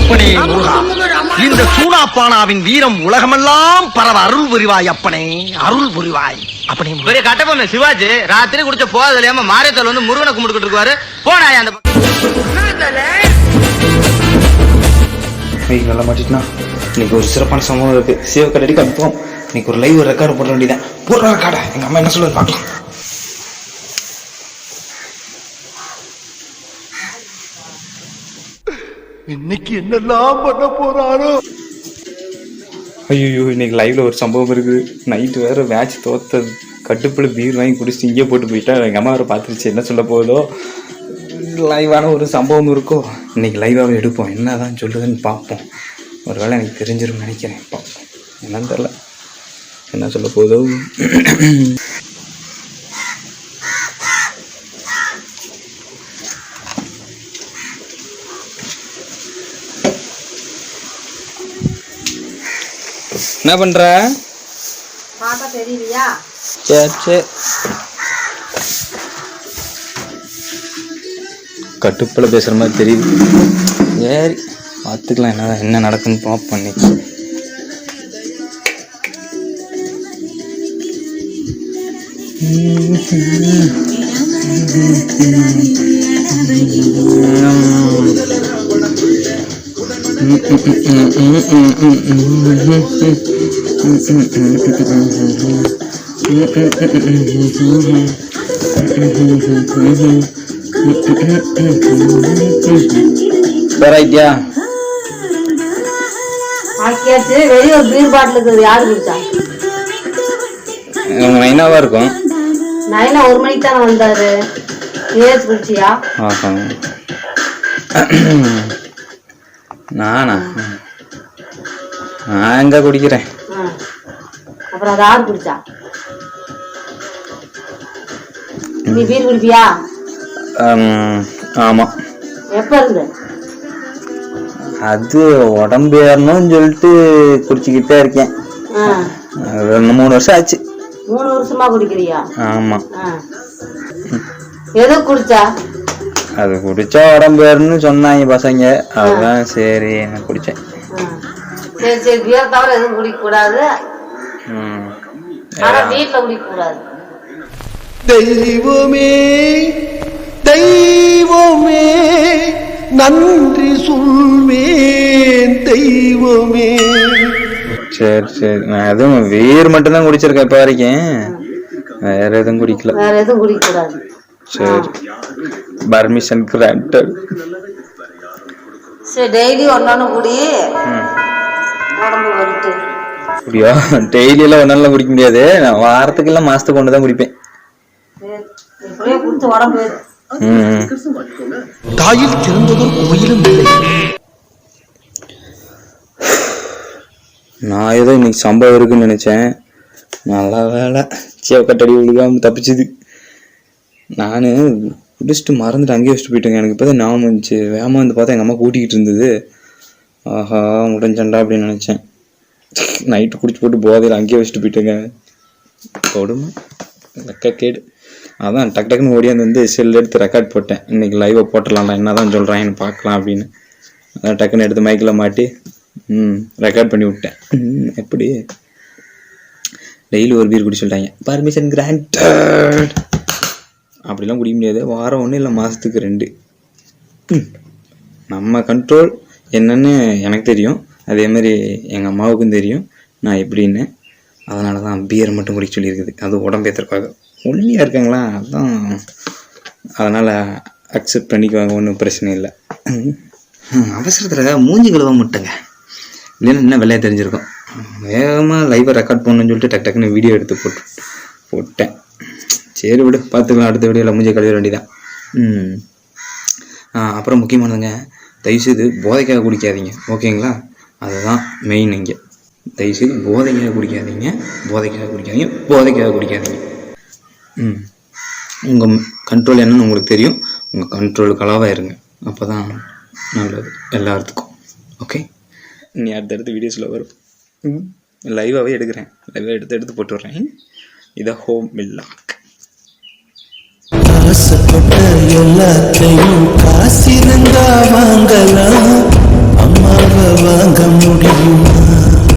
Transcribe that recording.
அப்பனே முருகா, இந்த சூனாப்பானாவின் வீரம் உலகமெல்லாம் பரவ அருள் புரிவாய் அப்பனே, அருள் புரிவாய் அப்பனே. பெரிய கட்டப்பொம்மை சிவாஜி ராத்திரி குடிச்ச போதில்லாம மாரியத்தல் வந்து முருகனை கும்பிட்டு இருக்காரு. போனாய் அந்த நல்லா மாட்டிட்டுனா இன்னைக்கு ஒரு சிறப்பான சம்பவம் இருக்கு. சிவக்கடடி கன்ஃபார்ம் இன்னைக்கு ஒரு லைவ் ரெக்கார்டு போட வேண்டியதான். போடுற ரெக்கார்டை எங்க அம்மா என்ன சொல்லுவது பார்க்கலாம். இன்னைக்கு என்னெல்லாம் பண்ண போறாரோ. ஐயோ, இன்னைக்கு லைவ்ல ஒரு சம்பவம் இருக்குது. நைட்டு வேற மேட்ச் தோத்தது, கட்டுப்புல பீர் வாங்கி குடிச்சிட்டு இங்கே போட்டு போயிட்டா. எங்கள் அம்மா வேறு பார்த்துருச்சு, என்ன சொல்ல போதோ. லைவான ஒரு சம்பவம் இருக்கோ, இன்னைக்கு லைவாகவே எடுப்போம். என்னதான் சொல்லுதுன்னு பார்ப்போம். ஒரு வேளை எனக்கு தெரிஞ்சிரும்னு நினைக்கிறேன். பார்ப்போம், என்னன்னு தெரில, என்ன சொல்ல போதோ. என்ன பண்ற? தெரியலையா? சரி சரி, கட்டுப்பல பேசுற மாதிரி தெரியுது. சரி பார்த்துக்கலாம், என்ன நடக்குன்னு பார்ப்போம். ஐடியா ஆக்கியாச்சு. வெளியே ஒரு பீர் பாட்டில் இருக்குது, யாரு குடிச்சா? நைனாவா இருக்கும். நைனா 1 மணிக்கு தானே வந்தாரு. ஏஸ் குடிச்சியா? நானா? நான் எங்க குடிக்கிறேன். அப்புறம் அது யாரு குடிச்சா? நீ பீர் குடிப்பியா? ஆமா. எப்ப இருந்து? அது உடம்பு ஏறணும்னு சொல்லிட்டு குடிச்சுக்கிட்டே இருக்கேன். 2-3 வருஷம் ஆச்சு. 3 வருஷமா குடிக்கிறியா? ஆமா. எது குடிச்சா? அது குடிச்சா உடம்பு ஏறணும்னு சொன்னாங்க பசங்க, அதுதான் சரி நான் குடிச்சேன். சரி சரி, பியர் தவிர எதுவும் குடிக்க கூடாது. ஆனா வீட்டுல குடிக்க கூடாது. தெய்வமே தெய்வமே நன்றி சொல்வேன் தெய்வமே. சரி சரி, நான் எதுவும் வீர் மட்டும்தான் குடிச்சிருக்கேன் இப்ப வரைக்கும், வேற எதுவும் குடிக்கல. வேற எதுவும் குடிக்க கூடாது. சரி, பர்மிஷன் கிராண்டட். சரி, டெய்லி ஒன்னொன்னு குடி, உடம்பு வருது. அப்படியா? டெய்லி எல்லாம் ஒன்னால குடிக்க முடியாது, நான் வாரத்துக்கு எல்லாம் மாசத்துக்கு ஒண்ணுதான் குடிப்பேன். இப்படியே குடிச்சு உடம்பு தாயில் சிறந்ததொரு கோயிலும் இல்லை. நான் ஏதோ இன்னைக்கு சம்பவம் இருக்குன்னு நினைச்சேன், நல்லா வேலை சேவக்கட்டடி விழுகாம தப்பிச்சுது. நான் குடிச்சிட்டு மறந்துட்டு அங்கேயே வச்சுட்டு போயிட்டேங்க. எனக்கு இப்போ தான் ஞாபகம் வந்துச்சு. வேகமாக வந்து பார்த்தா எங்கள் அம்மா கூட்டிகிட்டு இருந்தது. ஆஹா முடிஞ்சண்டா அப்படின்னு நினச்சேன். நைட்டு குடிச்சு போட்டு போதையில் அங்கேயே வச்சுட்டு போயிட்டேங்க. கொடுமை, ரெக்க கேடு. அதான் டக்கு டக்குன்னு ஓடியாந்து வந்து செல் எடுத்து ரெக்கார்ட் போட்டேன். இன்றைக்கி லைவை போட்டுடலாம்டா, என்ன தான் சொல்கிறான்னு பார்க்கலாம் அப்படின்னு. அதான் டக்குன்னு எடுத்து மைக்கில் மாட்டி ரெக்கார்ட் பண்ணி விட்டேன். எப்படி டெய்லி ஒரு பீர் குடி சொல்லிட்டாங்க, பர்மிஷன் கிராண்டட். அப்படிலாம் குடிக்க முடியாது, வாரம் 1 இல்லை மாதத்துக்கு 2. நம்ம கண்ட்ரோல் என்னன்னு எனக்கு தெரியும், அதேமாதிரி எங்கள் அம்மாவுக்கும் தெரியும் நான் எப்படின்னு. அதனால தான் பியர் மட்டும் குடிக்க சொல்லியிருக்குது. அது உடம்பேற்றுறக்காக. ஒல்லியாக இருக்காங்களா, அதுதான். அதனால் அக்செப்ட் பண்ணிக்குவாங்க, ஒன்றும் பிரச்சனை இல்லை. அவசரத்தில் மூஞ்சி கழுவ மாட்டேங்க, இல்லைன்னா இன்னும் வெள்ளையாக தெரிஞ்சிருக்கும். வேகமாக லைவை ரெக்கார்ட் பண்ணணும்னு சொல்லிட்டு டக்கு டக்குன்னு வீடியோ எடுத்து போட்டேன். சரி விடு, பார்த்துக்கலாம், அடுத்த வீடியோவில் மூஞ்சி கழுவ வேண்டியதான். அப்புறம் முக்கியமானதுங்க, தயவுசெய்து போதைக்காக குடிக்காதீங்க, ஓகேங்களா? அதுதான் மெயின். இங்கே தயவுசெய்து போதைக்காக குடிக்காதீங்க. உங்கள் கண்ட்ரோல் என்னன்னு உங்களுக்கு தெரியும், உங்கள் கண்ட்ரோலுக்கு அளவாக இருங்க, அப்போ தான் நல்லது எல்லாத்துக்கும். ஓகே, நீ அடுத்தடுத்து வீடியோஸில் வரும். லைவாகவே எடுக்கிறேன், லைவாக எடுத்து போட்டு விட்றேன். இதை ஹோம் வில்லாக். ஆசைப்பட்ட எல்லாத்தையும் காசிருந்தா வாங்கலாம்.